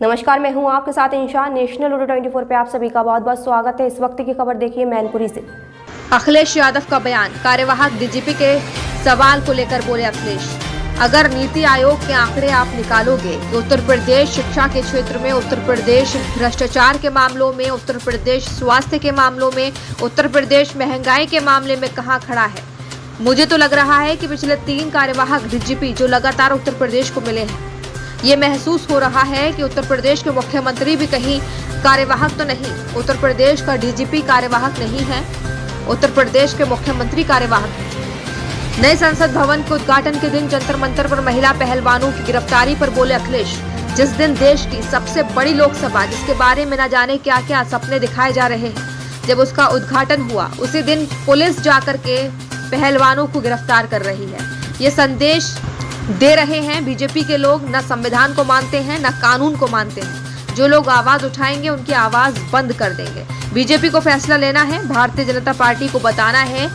नमस्कार, मैं हूं आपके साथ इंशा। नेशनल लूडो 24 पे आप सभी का बहुत बहुत स्वागत है। इस वक्त की खबर देखिए मैनपुरी से। अखिलेश यादव का बयान, कार्यवाहक डीजीपी के सवाल को लेकर बोले अखिलेश, अगर नीति आयोग के आंकड़े आप निकालोगे तो उत्तर प्रदेश शिक्षा के क्षेत्र में, उत्तर प्रदेश भ्रष्टाचार के मामलों में, उत्तर प्रदेश स्वास्थ्य के मामलों में, उत्तर प्रदेश महंगाई के मामले में कहां खड़ा है। मुझे तो लग रहा है कि पिछले 3 कार्यवाहक डीजीपी जो लगातार उत्तर प्रदेश को मिले हैं, ये महसूस हो रहा है कि उत्तर प्रदेश के मुख्यमंत्री भी कहीं कार्यवाहक तो नहीं, उत्तर प्रदेश का डीजीपी कार्यवाहक नहीं है, उत्तर प्रदेश के मुख्यमंत्री कार्यवाहक हैं। नए संसद भवन के उद्घाटन के दिन जंतर मंतर पर महिला पहलवानों की गिरफ्तारी पर बोले अखिलेश, जिस दिन देश की सबसे बड़ी लोकसभा, जिसके बारे में न जाने क्या क्या सपने दिखाए जा रहे हैं, जब उसका उद्घाटन हुआ उसी दिन पुलिस जाकर के पहलवानों को गिरफ्तार कर रही है। ये संदेश दे रहे हैं बीजेपी के लोग न संविधान को मानते हैं, न कानून को मानते हैं। जो लोग आवाज उठाएंगे उनकी आवाज बंद कर देंगे। बीजेपी को फैसला लेना है, भारतीय जनता पार्टी को बताना है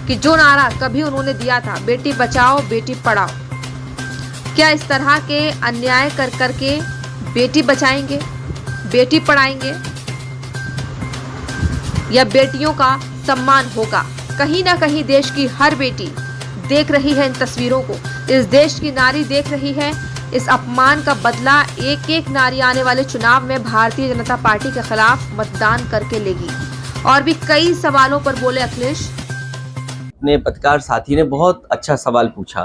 कि जो नारा कभी उन्होंने दिया था, बेटी बचाओ बेटी पढ़ाओ, क्या इस तरह के अन्याय कर करके बेटी बचाएंगे, बेटी पढ़ाएंगे, या बेटियों का सम्मान होगा। कहीं ना कहीं देश की हर बेटी देख रही है इन तस्वीरों को, इस देश की नारी देख रही है इस अपमान का बदला। एक एक नारी आने वाले चुनाव में भारतीय जनता पार्टी के खिलाफ मतदान करके लेगी। और भी कई सवालों पर बोले अखिलेश। अपने पत्रकार साथी ने बहुत अच्छा सवाल पूछा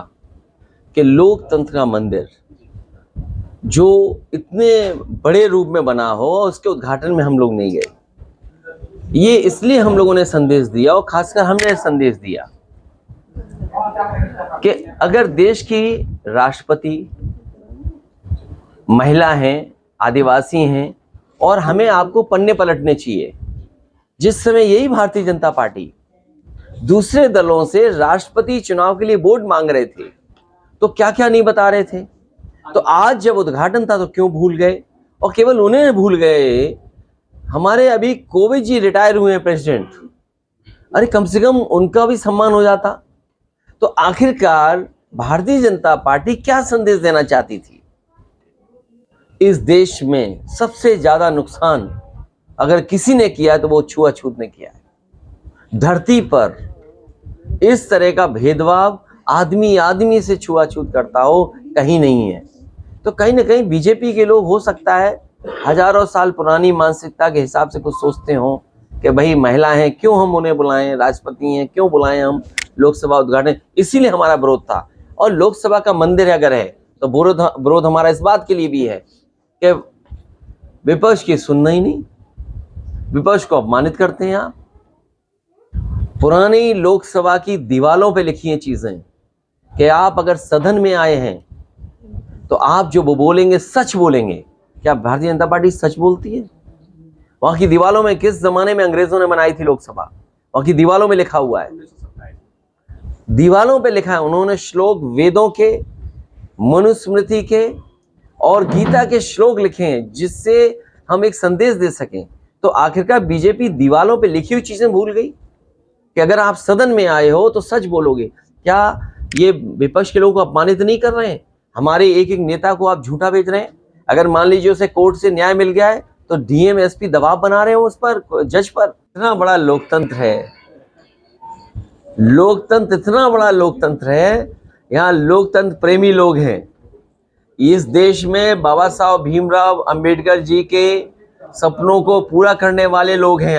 कि लोकतंत्र का मंदिर जो इतने बड़े रूप में बना हो, उसके उद्घाटन में हम लोग नहीं गए। ये इसलिए हम लोगों ने संदेश दिया, और खासकर हमने संदेश दिया कि अगर देश की राष्ट्रपति महिला हैं, आदिवासी हैं, और हमें आपको पन्ने पलटने चाहिए। जिस समय यही भारतीय जनता पार्टी दूसरे दलों से राष्ट्रपति चुनाव के लिए वोट मांग रहे थे, तो क्या क्या नहीं बता रहे थे। तो आज जब उद्घाटन था तो क्यों भूल गए। और केवल उन्हें भूल गए, हमारे अभी कोविंद जी रिटायर हुए हैं प्रेसिडेंट, अरे कम से कम उनका भी सम्मान हो जाता। तो आखिरकार भारतीय जनता पार्टी क्या संदेश देना चाहती थी। इस देश में सबसे ज्यादा नुकसान अगर किसी ने किया तो वो छुआछूत ने किया है। धरती पर इस तरह का भेदभाव आदमी आदमी से छुआछूत करता हो कहीं नहीं है। तो कहीं ना कहीं बीजेपी के लोग, हो सकता है हजारों साल पुरानी मानसिकता के हिसाब से कुछ सोचते हो कि भाई महिला हैं क्यों हम उन्हें बुलाएं, राष्ट्रपति हैं क्यों बुलाएं हम लोकसभा उद्घाटन। इसीलिए हमारा विरोध था। और लोकसभा का मंदिर अगर है तो विरोध हमारा इस बात के लिए भी है कि विपक्ष की सुनना ही नहीं, विपक्ष को अपमानित करते हैं आप। पुरानी लोकसभा की दीवारों पे लिखी हैं चीजें कि आप अगर सदन में आए हैं तो आप जो वो बोलेंगे सच बोलेंगे। क्या भारतीय जनता पार्टी सच बोलती है? वहां की दीवारों में, किस जमाने में अंग्रेजों ने बनाई थी लोकसभा, वहां की दीवारों में लिखा हुआ है, दीवारों पे लिखा है। उन्होंने श्लोक वेदों के, मनुस्मृति के और गीता के श्लोक लिखे हैं जिससे हम एक संदेश दे सकें। तो आखिरकार बीजेपी दीवारों पे लिखी हुई चीजें भूल गई कि अगर आप सदन में आए हो तो सच बोलोगे। क्या ये विपक्ष के लोगों को अपमानित नहीं कर रहे हैं? हमारे एक एक नेता को आप झूठा भेज रहे हैं। अगर मान लीजिए उसे कोर्ट से न्याय मिल गया है तो डीएम एसपी दबाव बना रहे हो उस पर, जज पर। इतना बड़ा लोकतंत्र है, लोकतंत्र इतना बड़ा लोकतंत्र है, यहाँ लोकतंत्र प्रेमी लोग हैं। इस देश में बाबा साहब भीमराव अंबेडकर जी के सपनों को पूरा करने वाले लोग हैं।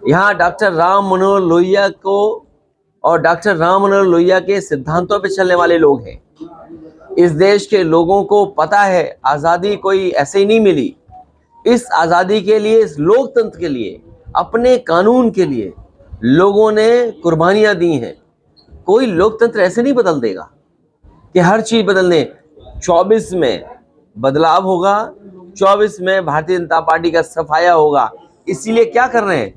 यहाँ डॉक्टर राम मनोहर लोहिया को और डॉक्टर राम मनोहर लोहिया के सिद्धांतों पे चलने वाले लोग हैं। इस देश के लोगों को पता है आज़ादी कोई ऐसे ही नहीं मिली। इस आज़ादी के लिए, इस लोकतंत्र के लिए, अपने कानून के लिए लोगों ने कुर्बानियां दी हैं। कोई लोकतंत्र ऐसे नहीं बदल देगा कि हर चीज बदल दे। 24 में बदलाव होगा, 24 में भारतीय जनता पार्टी का सफाया होगा। इसीलिए क्या कर रहे हैं,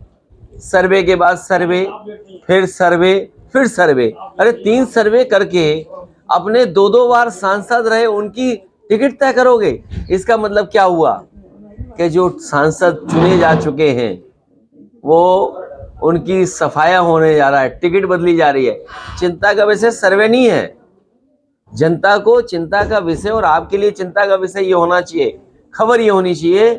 सर्वे के बाद सर्वे, फिर सर्वे, फिर सर्वे। अरे 3 सर्वे करके अपने 2-2 बार सांसद रहे उनकी टिकट तय करोगे। इसका मतलब क्या हुआ कि जो सांसद चुने जा चुके हैं वो उनकी सफाया होने जा रहा है, टिकट बदली जा रही है। चिंता का विषय सर्वे नहीं है। जनता को चिंता का विषय और आपके लिए चिंता का विषय ये होना चाहिए खबर ये होनी चाहिए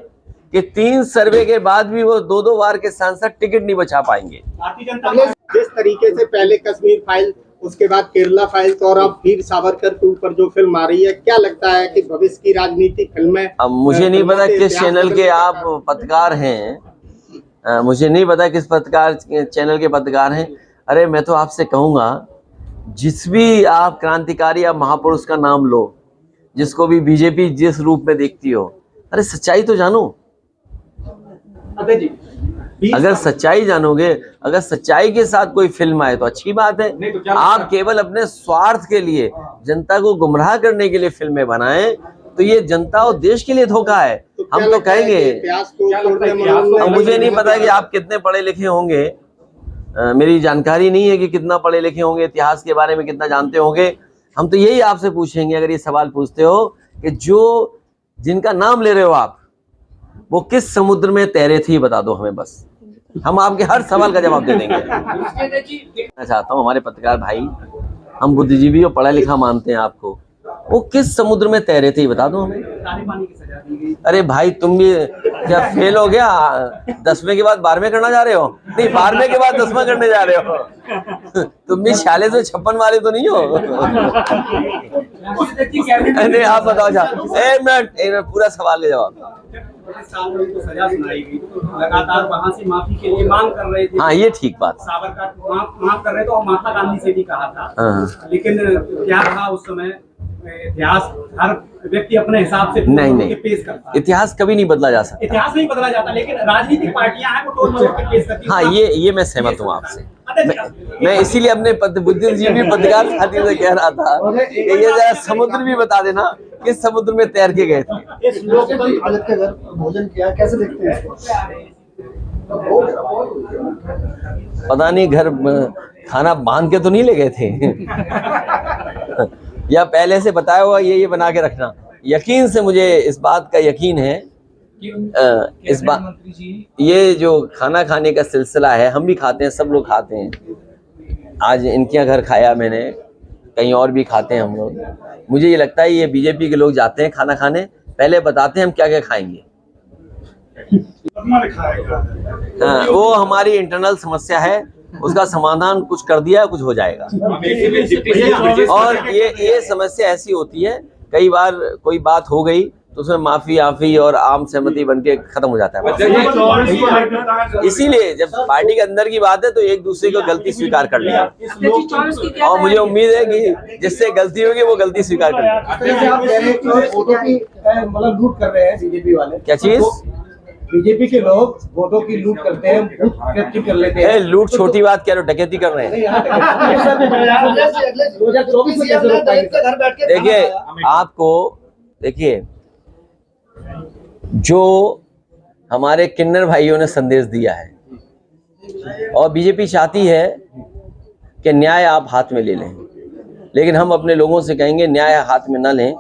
कि 3 सर्वे के बाद भी वो 2-2 बार के सांसद टिकट नहीं बचा पाएंगे। भारतीय जनता पार्टी जिस तरीके से पहले कश्मीर फाइल, उसके बाद केरला फाइल और अब फिर सावरकर के ऊपर जो फिल्म आ रही है, क्या लगता है कि भविष्य की राजनीति फिल्में? अब मुझे नहीं पता किस चैनल के आप पत्रकार हैं, मुझे नहीं पता किस पत्रकार चैनल के पत्रकार हैं। अरे मैं तो आपसे कहूँगा, जिस भी आप क्रांतिकारी या महापुरुष का नाम लो, जिसको भी बीजेपी जिस रूप में देखती हो, अरे सच्चाई तो जानो। अगर सच्चाई जानोगे, अगर सच्चाई के साथ कोई फिल्म आए तो अच्छी बात है। आप केवल अपने स्वार्थ के लिए, जनता को गुमराह करने के लिए फिल्में बनाएं तो ये जनता और देश के लिए धोखा है। हम तो कहेंगे, अब मुझे नहीं पता कि आप कितने पढ़े लिखे होंगे, मेरी जानकारी नहीं है कि कितना पढ़े लिखे होंगे, इतिहास के बारे में कितना जानते होंगे। हम तो यही आपसे पूछेंगे, अगर ये सवाल पूछते हो कि जो जिनका नाम ले रहे हो आप, वो किस समुद्र में तैरे थे, बता दो हमें बस। हम आपके हर सवाल का जवाब दे देंगे। मैं चाहता हूँ हमारे पत्रकार भाई, हम बुद्धिजीवी और पढ़ा लिखा मानते हैं आपको, वो किस समुद्र में तैरे थे बता दो हमें। अरे भाई तुम भी क्या फेल हो गया? 10वें के बाद 12वें करना जा रहे हो? नहीं, 12वें के बाद 10वां करने जा रहे हो। तुम भी 46 में 56 वाले तो नहीं हो? नहीं, आप बताओ। एक मिनट, पूरा सवाल का जवाब। सजा सुनाई गई, लगातार वहां से माफी के लिए मांग कर रहे थे। हाँ, ये ठीक बात। सावरकर माफ कर रहे थे और महात्मा गांधी से भी कहा था, लेकिन क्या रहा उस समय? इतिहास हर व्यक्ति अपने हिसाब से नहीं पेश करता है। इतिहास कभी नहीं बदला जा सकता। इतिहास नहीं बदला जाता, लेकिन राजनीतिक पार्टियां हैं वो टोल मरोड़ के पेश करती हैं। हाँ, ये मैं सहमत हूँ आपसे। मैं इसीलिए अपने बुद्धिजीवी पत्रकार साथी से कह रहा था कि ये जरा समुद्र भी बता देना, किस समुद्र में तैर के गए थे। इस लोग के घर भोजन किया, कैसे देखते हैं इसको? पता नहीं घर खाना बांध के तो नहीं ले गए थे या पहले से बताया हुआ ये बना के रखना। यकीन से मुझे इस बात का यकीन है, इस बात, ये जो खाना खाने का सिलसिला है, हम भी खाते हैं, सब लोग खाते हैं। आज इनके यहाँ घर खाया मैंने, कहीं और भी खाते हैं हम लोग। मुझे ये लगता है ये बीजेपी के लोग जाते हैं खाना खाने, पहले बताते हैं हम क्या क्या खाएंगे। हाँ, वो हमारी इंटरनल समस्या है, उसका समाधान कुछ कर दिया, कुछ हो जाएगा। और ये समस्या ऐसी होती है, कई बार कोई बात हो गई तो उसमें माफी और आम सहमति बनके खत्म हो जाता है। इसीलिए जब पार्टी के अंदर की बात है तो एक दूसरे को गलती स्वीकार कर लिया, और मुझे उम्मीद है कि जिससे गलती होगी वो गलती स्वीकार कर लेंगे। मतलब लूट कर रहे हैं बीजेपी वाले, क्या चीज? बीजेपी के लोग वोटों की लूट करते हैं, डकैती कर लेते हैं। लूट छोटी बात, क्या डकैती कर रहे हैं? देखिए आपको, देखिए जो हमारे किन्नर भाइयों ने संदेश दिया है, और बीजेपी चाहती है कि न्याय आप हाथ में ले लें, लेकिन हम अपने लोगों से कहेंगे न्याय हाथ में ना लें,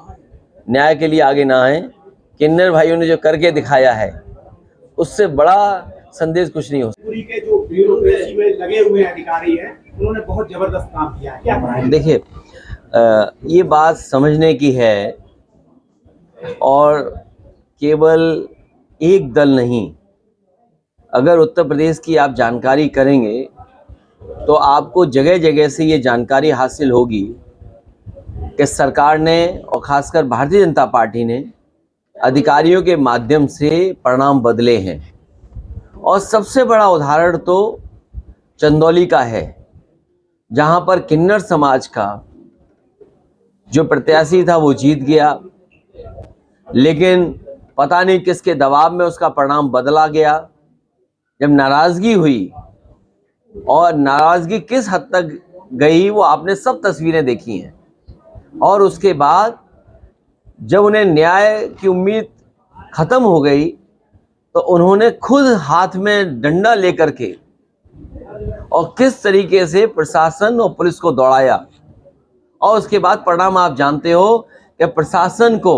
न्याय के लिए आगे ना आए। किन्नर भाइयों ने जो करके दिखाया है, उससे बड़ा संदेश कुछ नहीं हो सकता। पूरी के जो ब्यूरोक्रेसी में लगे हुए अधिकारी हैं, उन्होंने बहुत जबरदस्त काम किया है। क्या देखिए, ये बात समझने की है, और केवल एक दल नहीं, अगर उत्तर प्रदेश की आप जानकारी करेंगे तो आपको जगह जगह से ये जानकारी हासिल होगी कि सरकार ने और खासकर भारतीय जनता पार्टी ने अधिकारियों के माध्यम से परिणाम बदले हैं। और सबसे बड़ा उदाहरण तो चंदौली का है, जहां पर किन्नर समाज का जो प्रत्याशी था वो जीत गया, लेकिन पता नहीं किसके दबाव में उसका परिणाम बदला गया। जब नाराजगी हुई, और नाराजगी किस हद तक गई वो आपने सब तस्वीरें देखी हैं, और उसके बाद जब उन्हें न्याय की उम्मीद खत्म हो गई तो उन्होंने खुद हाथ में डंडा लेकर के और किस तरीके से प्रशासन और पुलिस को दौड़ाया, और उसके बाद परिणाम आप जानते हो कि प्रशासन को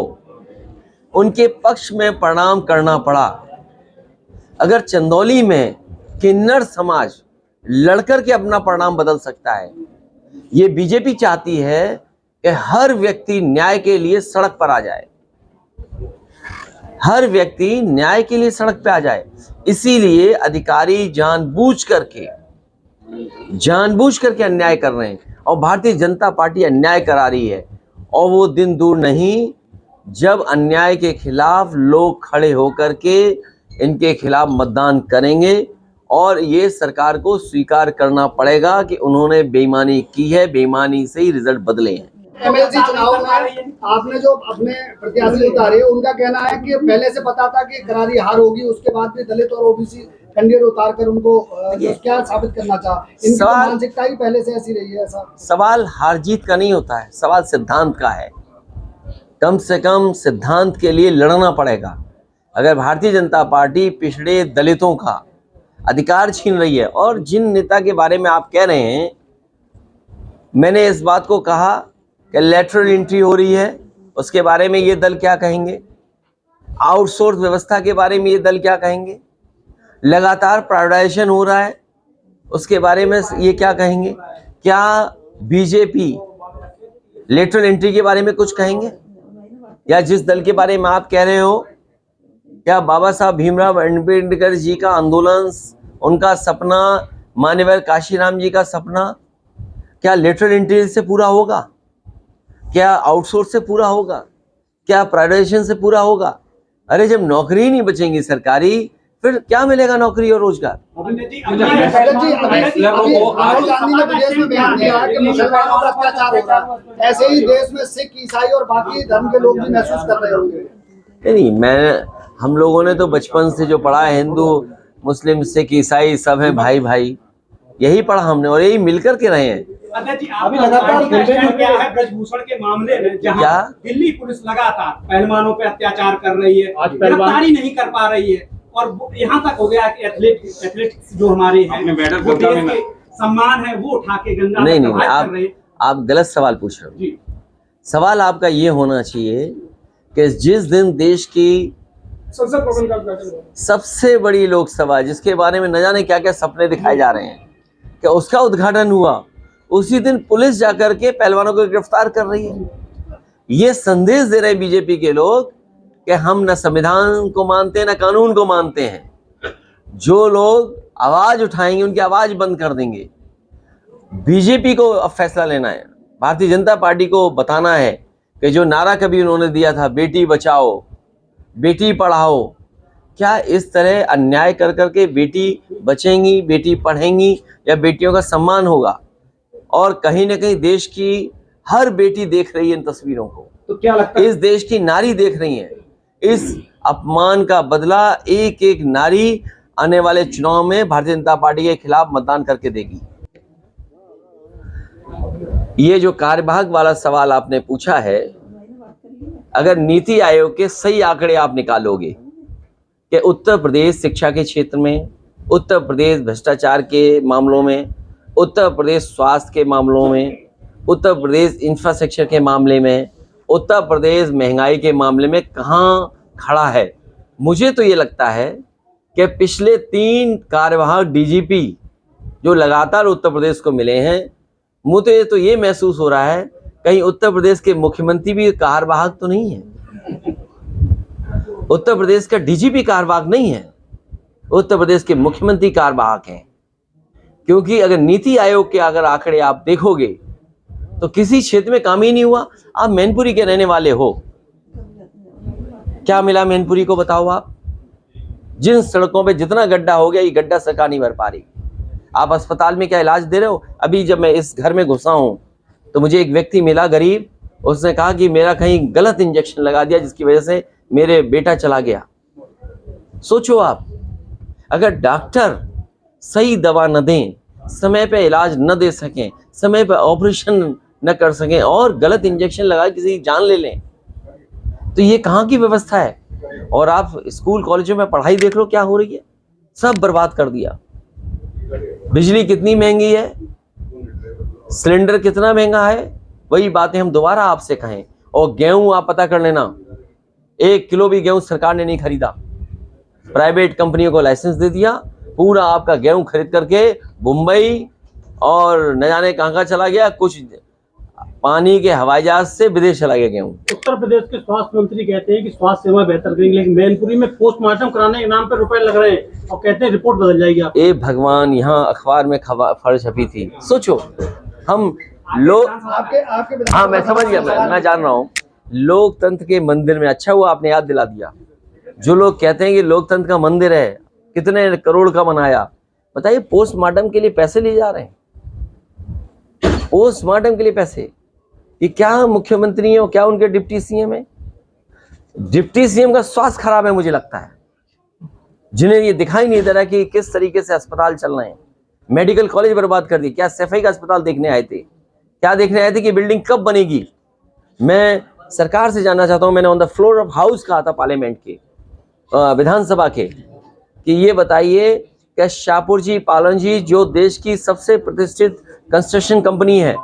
उनके पक्ष में परिणाम करना पड़ा। अगर चंदौली में किन्नर समाज लड़कर के अपना परिणाम बदल सकता है, ये बीजेपी चाहती है कि हर व्यक्ति न्याय के लिए सड़क पर आ जाए, हर व्यक्ति न्याय के लिए सड़क पे आ जाए। इसीलिए अधिकारी जानबूझ करके अन्याय कर रहे हैं और भारतीय जनता पार्टी अन्याय करा रही है। और वो दिन दूर नहीं जब अन्याय के खिलाफ लोग खड़े होकर के इनके खिलाफ मतदान करेंगे और ये सरकार को स्वीकार करना पड़ेगा कि उन्होंने बेईमानी की है, बेईमानी से ही रिजल्ट बदले हैं। एमएलसी चुनाव में आपने जो अपने प्रत्याशी उतारे, उनका कहना है कि पहले से पता था कि करारी हार होगी, उसके बाद भी दलित और ओबीसी कैंडिडेट उतार कर उनको क्या साबित करना चाहा? इनकी मानसिकता ही पहले से ऐसी रही है। ऐसा सवाल हार जीत का नहीं होता है, सवाल सिद्धांत का है। कम से कम सिद्धांत के लिए लड़ना पड़ेगा। अगर भारतीय जनता पार्टी पिछड़े दलितों का अधिकार छीन रही है, और जिन नेता के बारे में आप कह रहे हैं, मैंने इस बात को कहा कि लैटरल एंट्री हो रही है, उसके बारे में ये दल क्या कहेंगे? आउटसोर्स व्यवस्था के बारे में ये दल क्या कहेंगे? लगातार प्राइवेटाइजेशन हो रहा है, उसके बारे में ये क्या कहेंगे? क्या बीजेपी लैटरल एंट्री के बारे में कुछ कहेंगे? या जिस दल के बारे में आप कह रहे हो, क्या बाबा साहब भीमराव अम्बेडकर जी का आंदोलन, उनका सपना, मान्यवर काशीराम जी का सपना, क्या लैटरल एंट्री से पूरा होगा? क्या आउटसोर्स से पूरा होगा? क्या प्राइवेटाइजेशन से पूरा होगा? अरे जब नौकरी नहीं बचेंगी सरकारी, फिर क्या मिलेगा नौकरी और रोजगार? राहुल गांधी ने विदेश में बयान दिया कि मुसलमानों पर अत्याचार हो रहा है, ऐसे ही देश में सिख, ईसाई और बाकी धर्म के लोग भी महसूस कर रहे होंगे। नहीं, हम लोगों ने तो बचपन से जो पढ़ा है, हिंदू मुस्लिम सिख ईसाई सब है भाई भाई, यही पढ़ा हमने और यही मिलकर के रहे हैं। अभी लगातार क्या है ब्रजभूषण के मामले में, जहां दिल्ली पुलिस लगातार पहलवानों पे अत्याचार कर रही है, गिरफ्तारी नहीं कर पा रही है, और यहाँ तक हो गया कि एथलेटिक्स जो हमारे हैं, वो देश के सम्मान है, वो उठा के गंगा में प्रभावित कर रहे हैं। आप गलत सवाल पूछ रहे हो। सवाल आपका ये होना चाहिए कि जिस दिन देश की सबसे बड़ी लोकसभा, जिसके बारे में न जाने क्या क्या सपने दिखाए जा रहे हैं, कि उसका उद्घाटन हुआ, उसी दिन पुलिस जाकर के पहलवानों को गिरफ्तार कर रही है। ये संदेश दे रहे बीजेपी के लोग कि हम न संविधान को मानते हैं, न कानून को मानते हैं। जो लोग आवाज उठाएंगे उनकी आवाज बंद कर देंगे। बीजेपी को अब फैसला लेना है, भारतीय जनता पार्टी को बताना है कि जो नारा कभी उन्होंने दिया था, बेटी बचाओ बेटी पढ़ाओ, क्या इस तरह अन्याय कर करके बेटी बचेंगी, बेटी पढ़ेंगी, या बेटियों का सम्मान होगा? और कहीं ना कहीं देश की हर बेटी देख रही है इन तस्वीरों को, तो क्या लगता है इस देश की नारी देख रही है। इस अपमान का बदला एक एक नारी आने वाले चुनाव में भारतीय जनता पार्टी के खिलाफ मतदान करके देगी। ये जो कार्यवाहक वाला सवाल आपने पूछा है, अगर नीति आयोग के सही आंकड़े आप निकालोगे कि उत्तर प्रदेश शिक्षा के क्षेत्र में, उत्तर प्रदेश भ्रष्टाचार के मामलों में, उत्तर प्रदेश स्वास्थ्य के मामलों में, उत्तर प्रदेश इंफ्रास्ट्रक्चर के मामले में, उत्तर प्रदेश महंगाई के मामले में कहाँ खड़ा है, मुझे तो ये लगता है कि पिछले 3 कार्यवाहक डीजीपी जो लगातार उत्तर प्रदेश को मिले हैं, मुझे तो ये महसूस हो रहा है कहीं उत्तर प्रदेश के मुख्यमंत्री भी कार्यवाहक तो नहीं है, उत्तर प्रदेश का डीजीपी कार्यवाहक नहीं है, उत्तर प्रदेश के मुख्यमंत्री कार्यवाहक हैं। क्योंकि अगर नीति आयोग के अगर आंकड़े आप देखोगे तो किसी क्षेत्र में काम ही नहीं हुआ। आप मैनपुरी के रहने वाले हो, क्या मिला मैनपुरी को बताओ आप? जिन सड़कों पे जितना गड्ढा हो गया, ये गड्ढा सरकार नहीं भर पा रही। आप अस्पताल में क्या इलाज दे रहे हो? अभी जब मैं इस घर में घुसा हूं तो मुझे एक व्यक्ति मिला गरीब, उसने कहा कि मेरा कहीं गलत इंजेक्शन लगा दिया जिसकी वजह से मेरे बेटा चला गया। सोचो आप, अगर डॉक्टर सही दवा न दें, समय पे इलाज न दे सकें, समय पे ऑपरेशन न कर सकें और गलत इंजेक्शन लगा किसी की जान ले लें, तो ये कहाँ की व्यवस्था है? और आप स्कूल कॉलेजों में पढ़ाई देख लो क्या हो रही है, सब बर्बाद कर दिया। बिजली कितनी महंगी है, सिलेंडर कितना महंगा है, वही बातें हम दोबारा आपसे कहें। और गेहूं आप पता कर लेना, 1 किलो भी गेहूं सरकार ने नहीं खरीदा, प्राइवेट कंपनियों को लाइसेंस दे दिया, पूरा आपका गेहूं खरीद करके मुंबई और न जाने कहाँ चला गया। कुछ पानी के हवाई जहाज से विदेश चला गया गेहूं। उत्तर प्रदेश के स्वास्थ्य मंत्री कहते हैं कि स्वास्थ्य सेवा बेहतर करेंगे, लेकिन मैनपुरी में पोस्टमार्टम कराने के नाम पर रुपए लग रहे हैं और कहते हैं रिपोर्ट बदल जाएगी। आप ए भगवान, यहाँ अखबार में खबर छपी थी। सोचो, हम लोग, आपके हाँ मैं समझ गया, मैं जान रहा हूँ। लोकतंत्र के मंदिर में, अच्छा हुआ आपने याद दिला दिया। जो लोग कहते हैं कि लोकतंत्र का मंदिर है, कितने करोड़ का बनाया, बताइए पोस्टमार्टम के लिए पैसे लिए जा रहे हैं। पोस्टमार्टम के लिए पैसे, ये क्या मुख्यमंत्री है और क्या उनके डिप्टी सीएम है? डिप्टी सीएम का स्वास्थ्य खराब है मुझे लगता है, जिन्हें ये दिखाई नहीं दे रहा कि किस तरीके से अस्पताल चल रहे हैं। मेडिकल कॉलेज बर्बाद कर दी। क्या सफाई का अस्पताल देखने आए थे? क्या देखने आए थे कि बिल्डिंग कब बनेगी? मैं सरकार से जानना चाहता हूं, मैंने on the floor of house कहा था पार्लियामेंट के, विधानसभा के, कि ये बताइए कि शाहपुर जी, पालन जी, जो देश की सबसे प्रतिष्ठित कंस्ट्रक्शन कंपनी है,